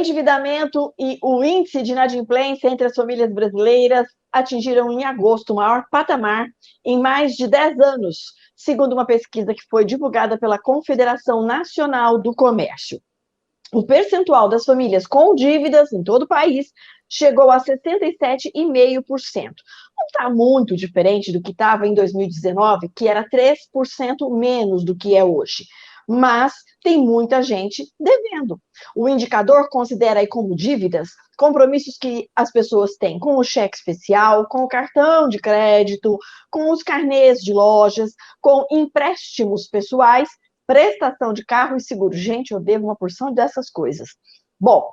endividamento e o índice de inadimplência entre as famílias brasileiras atingiram em agosto o maior patamar em mais de 10 anos, segundo uma pesquisa que foi divulgada pela Confederação Nacional do Comércio. O percentual das famílias com dívidas em todo o país chegou a 67,5%. Não está muito diferente do que estava em 2019, que era 3% menos do que é hoje. Mas tem muita gente devendo. O indicador considera aí como dívidas compromissos que as pessoas têm com o cheque especial, com o cartão de crédito, com os carnês de lojas, com empréstimos pessoais, prestação de carro e seguro. Gente, eu devo uma porção dessas coisas. Bom,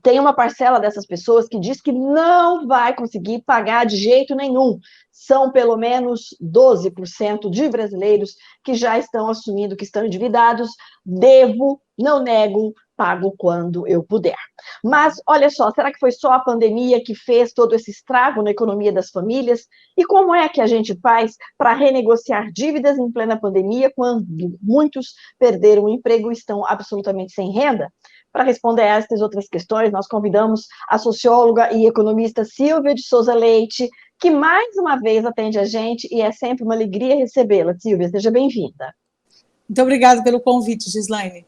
tem uma parcela dessas pessoas que diz que não vai conseguir pagar de jeito nenhum. São pelo menos 12% de brasileiros que já estão assumindo que estão endividados. Devo, não nego, pago quando eu puder. Mas, olha só, será que foi só a pandemia que fez todo esse estrago na economia das famílias? E como é que a gente faz para renegociar dívidas em plena pandemia, quando muitos perderam o emprego e estão absolutamente sem renda? Para responder a estas outras questões, nós convidamos a socióloga e economista Silvia de Souza Leite, que mais uma vez atende a gente e é sempre uma alegria recebê-la. Silvia, seja bem-vinda. Muito obrigada pelo convite, Gislaine.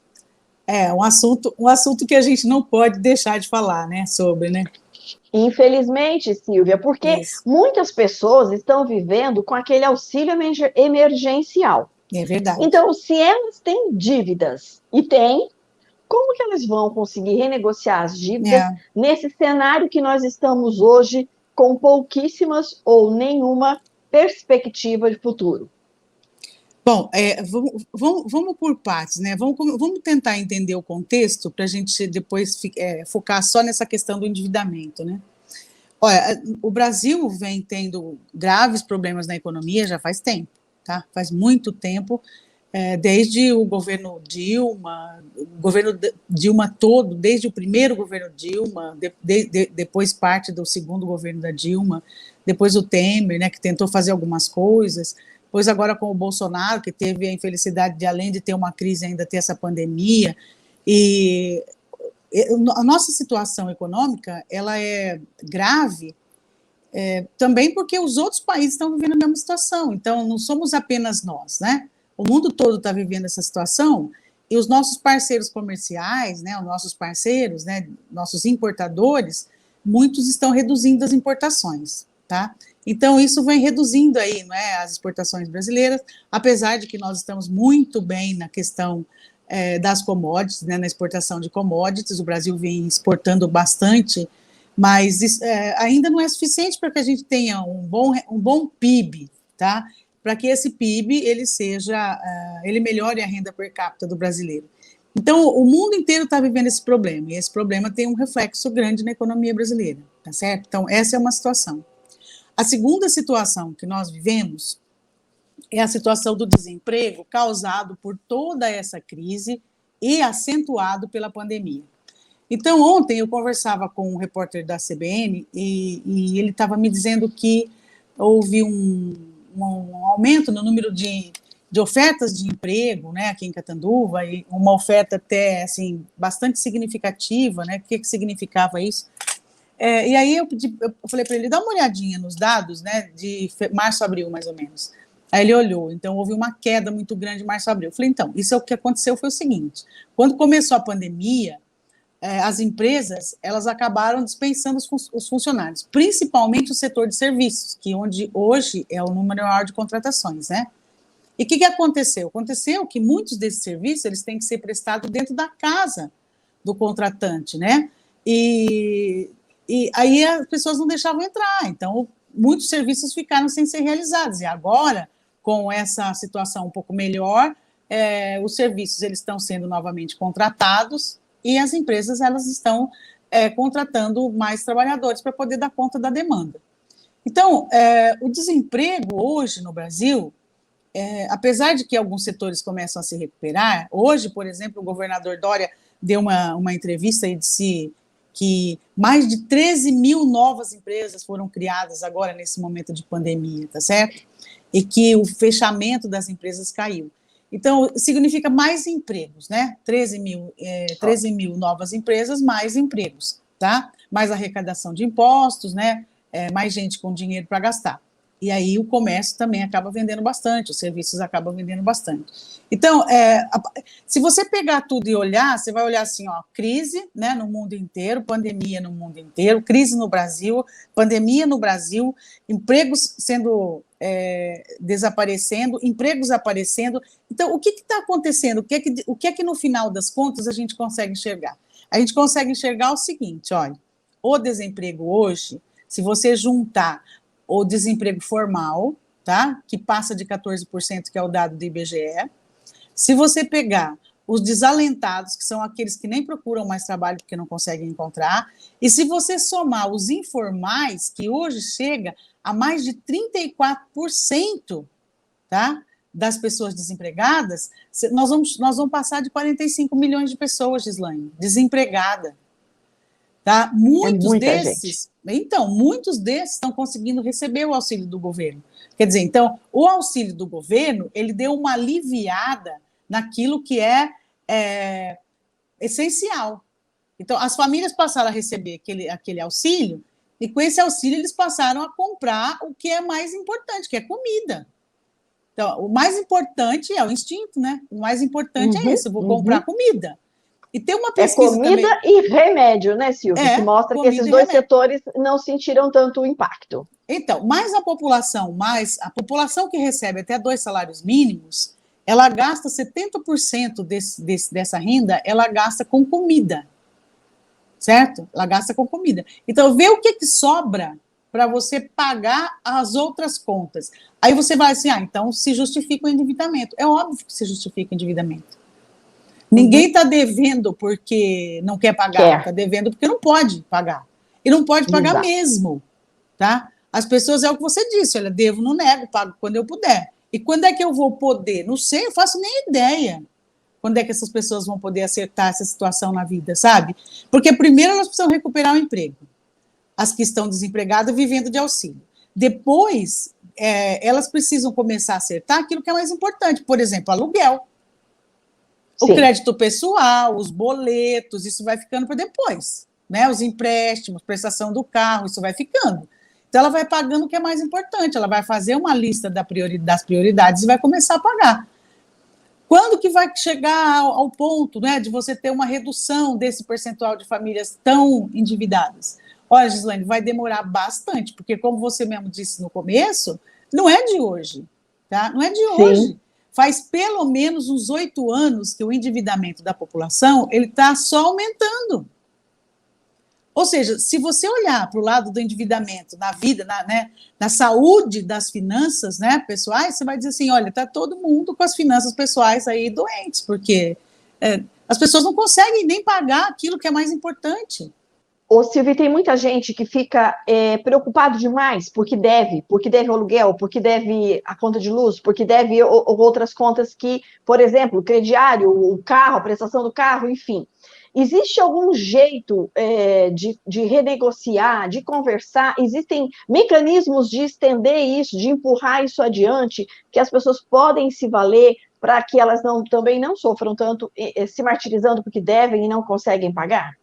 É um assunto que a gente não pode deixar de falar, né, sobre, né? Infelizmente, Silvia, porque muitas pessoas estão vivendo com aquele auxílio emergencial. É verdade. Então, se elas têm dívidas, e têm, como que elas vão conseguir renegociar as dívidas nesse cenário que nós estamos hoje, com pouquíssimas ou nenhuma perspectiva de futuro? Bom, vamos por partes, né? Vamos tentar entender o contexto para a gente depois focar só nessa questão do endividamento, né? Olha, o Brasil vem tendo graves problemas na economia já faz tempo, tá? Faz muito tempo, desde o governo Dilma todo, desde o primeiro governo Dilma, depois parte do segundo governo da Dilma, depois o Temer, né, que tentou fazer algumas coisas. Pois agora com o Bolsonaro, que teve a infelicidade de, além de ter uma crise, ainda ter essa pandemia, e a nossa situação econômica, ela é grave também porque os outros países estão vivendo a mesma situação, então não somos apenas nós, né? O mundo todo está vivendo essa situação, e os nossos parceiros comerciais, né, os nossos parceiros, né, nossos importadores, muitos estão reduzindo as importações, tá? Então, isso vem reduzindo aí, não é, as exportações brasileiras, apesar de que nós estamos muito bem na questão das commodities, né, na exportação de commodities, o Brasil vem exportando bastante, mas ainda não é suficiente para que a gente tenha um bom PIB, tá? Para que esse PIB ele melhore a renda per capita do brasileiro. Então, o mundo inteiro está vivendo esse problema, e esse problema tem um reflexo grande na economia brasileira, tá certo? Então, essa é uma situação. A segunda situação que nós vivemos é a situação do desemprego causado por toda essa crise e acentuado pela pandemia. Então, ontem eu conversava com um repórter da CBN e ele estava me dizendo que houve um aumento no número de ofertas de emprego, né, aqui em Catanduva, e uma oferta até assim, bastante significativa, né? O que significava isso? E aí eu falei para ele, dá uma olhadinha nos dados, né, de março a abril, mais ou menos. Aí ele olhou, então houve uma queda muito grande em março a abril. Eu falei, então, isso é o que aconteceu, foi o seguinte, quando começou a pandemia, as empresas, elas acabaram dispensando os funcionários, principalmente o setor de serviços, que onde hoje é o número maior de contratações, né? E o que aconteceu? Aconteceu que muitos desses serviços, eles têm que ser prestados dentro da casa do contratante, né? E aí as pessoas não deixavam entrar, então muitos serviços ficaram sem ser realizados, e agora, com essa situação um pouco melhor, os serviços eles estão sendo novamente contratados, e as empresas elas estão contratando mais trabalhadores para poder dar conta da demanda. Então, o desemprego hoje no Brasil, apesar de que alguns setores começam a se recuperar, hoje, por exemplo, o governador Dória deu uma entrevista e disse que mais de 13 mil novas empresas foram criadas agora nesse momento de pandemia, tá certo? E que o fechamento das empresas caiu. Então, significa mais empregos, né? 13 mil novas empresas, mais empregos, tá? Mais arrecadação de impostos, né? Mais gente com dinheiro para gastar. E aí o comércio também acaba vendendo bastante, os serviços acabam vendendo bastante. Então, se você pegar tudo e olhar, você vai olhar assim, ó, crise, né, no mundo inteiro, pandemia no mundo inteiro, crise no Brasil, pandemia no Brasil, empregos sendo desaparecendo, empregos aparecendo. Então, o que está acontecendo? O que é que no final das contas a gente consegue enxergar? A gente consegue enxergar o seguinte, olha, o desemprego hoje, se você juntar o desemprego formal, tá? Que passa de 14%, que é o dado do IBGE. Se você pegar os desalentados, que são aqueles que nem procuram mais trabalho porque não conseguem encontrar, e se você somar os informais, que hoje chega a mais de 34%, tá? Das pessoas desempregadas, nós vamos passar de 45 milhões de pessoas, Gislaine, desempregadas. Tá? Muitos desses estão conseguindo receber o auxílio do governo. Quer dizer, então, o auxílio do governo, ele deu uma aliviada naquilo que é essencial. Então, as famílias passaram a receber aquele auxílio, e com esse auxílio eles passaram a comprar o que é mais importante, que é comida. Então, o mais importante é o instinto, né? O mais importante é esse, eu vou comprar comida. E tem uma pesquisa comida também... e remédio, né, Silvia? Que mostra que esses dois setores não sentiram tanto o impacto. Então, a população que recebe até 2 salários mínimos, ela gasta 70% dessa renda, ela gasta com comida, certo? Ela gasta com comida. Então, vê o que sobra para você pagar as outras contas. Aí você vai assim, então se justifica o endividamento. É óbvio que se justifica o endividamento. Ninguém está devendo porque não quer pagar, está devendo porque não pode pagar. E não pode pagar mesmo, tá? As pessoas, é o que você disse, olha, devo, não nego, pago quando eu puder. E quando é que eu vou poder? Não sei, eu faço nem ideia. Quando é que essas pessoas vão poder acertar essa situação na vida, sabe? Porque primeiro elas precisam recuperar o emprego. As que estão desempregadas vivendo de auxílio. Depois, elas precisam começar a acertar aquilo que é mais importante. Por exemplo, aluguel. O crédito pessoal, os boletos, isso vai ficando para depois, né? Os empréstimos, prestação do carro, isso vai ficando. Então, ela vai pagando o que é mais importante, ela vai fazer uma lista das prioridades e vai começar a pagar. Quando que vai chegar ao ponto, né, de você ter uma redução desse percentual de famílias tão endividadas? Olha, Gislaine, vai demorar bastante, porque como você mesmo disse no começo, não é de hoje, tá? Não é de hoje. Faz pelo menos uns 8 anos que o endividamento da população ele está só aumentando. Ou seja, se você olhar para o lado do endividamento na vida, na saúde das finanças, né, pessoais, você vai dizer assim, olha, está todo mundo com as finanças pessoais aí doentes, porque as pessoas não conseguem nem pagar aquilo que é mais importante. Ô, Silvia, tem muita gente que fica preocupado demais porque deve o aluguel, porque deve a conta de luz, porque deve outras contas que, por exemplo, o crediário, o carro, a prestação do carro, enfim. Existe algum jeito de renegociar, de conversar? Existem mecanismos de estender isso, de empurrar isso adiante, que as pessoas podem se valer para que elas também não sofram tanto se martirizando porque devem e não conseguem pagar?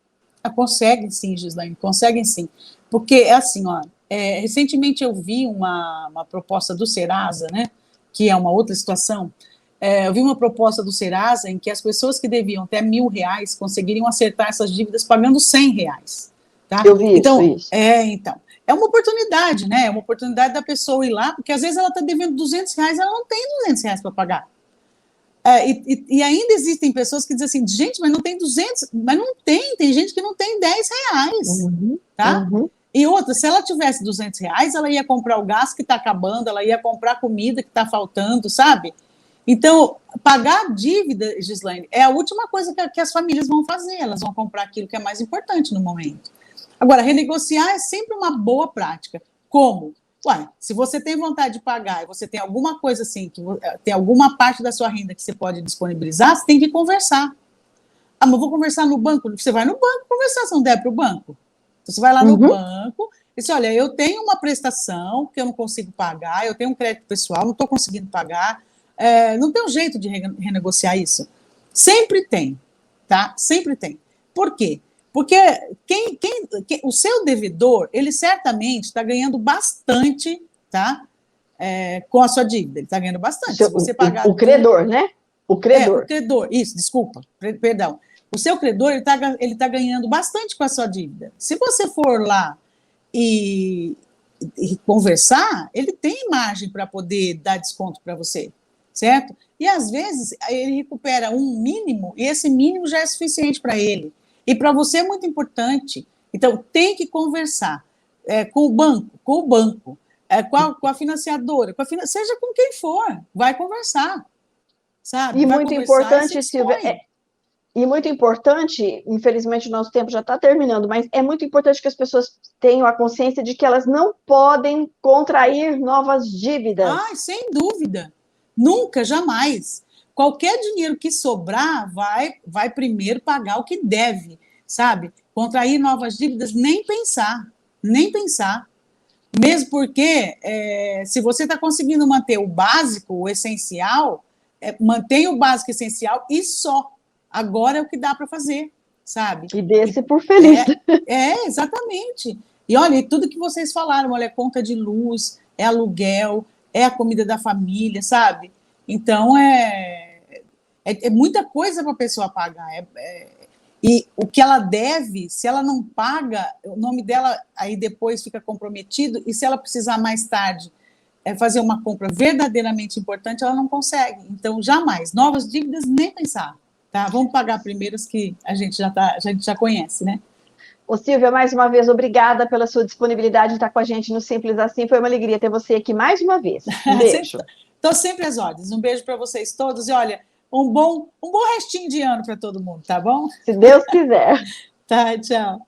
Conseguem sim, Gislaine, conseguem sim. Porque, assim, ó, recentemente eu vi uma proposta do Serasa, né, que é uma outra situação. Eu vi uma proposta do Serasa em que as pessoas que deviam até R$1.000 conseguiriam acertar essas dívidas pagando R$100. Tá? Eu vi isso. Então, é uma oportunidade, né? É uma oportunidade da pessoa ir lá, porque às vezes ela está devendo R$200, ela não tem R$200 para pagar. E ainda existem pessoas que dizem assim, gente, mas não tem 200, mas não tem gente que não tem R$10, tá? E outra, se ela tivesse R$200, ela ia comprar o gás que está acabando, ela ia comprar a comida que está faltando, sabe? Então, pagar a dívida, Gislaine, é a última coisa que as famílias vão fazer, elas vão comprar aquilo que é mais importante no momento. Agora, renegociar é sempre uma boa prática. Como? Se você tem vontade de pagar e você tem alguma coisa assim, que tem alguma parte da sua renda que você pode disponibilizar, você tem que conversar. Mas eu vou conversar no banco. Você vai no banco conversar, se não der para o banco. Então, você vai lá no banco e diz, olha, eu tenho uma prestação que eu não consigo pagar, eu tenho um crédito pessoal, não estou conseguindo pagar, Não tem um jeito de renegociar isso? Sempre tem, tá? Sempre tem. Por quê? Porque o seu devedor, ele certamente está ganhando bastante, tá? Com a sua dívida, ele está ganhando bastante. Se você pagar o credor, né? O credor. O credor, isso, desculpa, perdão. O seu credor, ele tá ganhando bastante com a sua dívida. Se você for lá e conversar, ele tem margem para poder dar desconto para você, certo? E às vezes ele recupera um mínimo e esse mínimo já é suficiente para ele. E para você é muito importante. Então tem que conversar com o banco, com a financiadora, seja com quem for, vai conversar, sabe? E vai muito conversar importante, Silvia, e muito importante, infelizmente o nosso tempo já está terminando, mas é muito importante que as pessoas tenham a consciência de que elas não podem contrair novas dívidas. Ah, sem dúvida. Nunca, jamais. Qualquer dinheiro que sobrar vai primeiro pagar o que deve, sabe? Contrair novas dívidas, nem pensar, nem pensar. Mesmo porque, se você está conseguindo manter o básico, o essencial, mantenha o básico e essencial e só. Agora é o que dá para fazer, sabe? E desse por feliz. Exatamente. E olha, tudo que vocês falaram, olha, é conta de luz, é aluguel, é a comida da família, sabe? Então, é muita coisa para a pessoa pagar. E o que ela deve, se ela não paga, o nome dela aí depois fica comprometido, e se ela precisar mais tarde fazer uma compra verdadeiramente importante, ela não consegue. Então, jamais. Novas dívidas, nem pensar. Tá? Vamos pagar primeiro as que a gente já conhece, né? Ô, Silvia, mais uma vez, obrigada pela sua disponibilidade de estar com a gente no Simples Assim. Foi uma alegria ter você aqui mais uma vez. Um beijo. Estou sempre às ordens. Um beijo para vocês todos. E olha, um bom restinho de ano para todo mundo, tá bom? Se Deus quiser. Tá, tchau.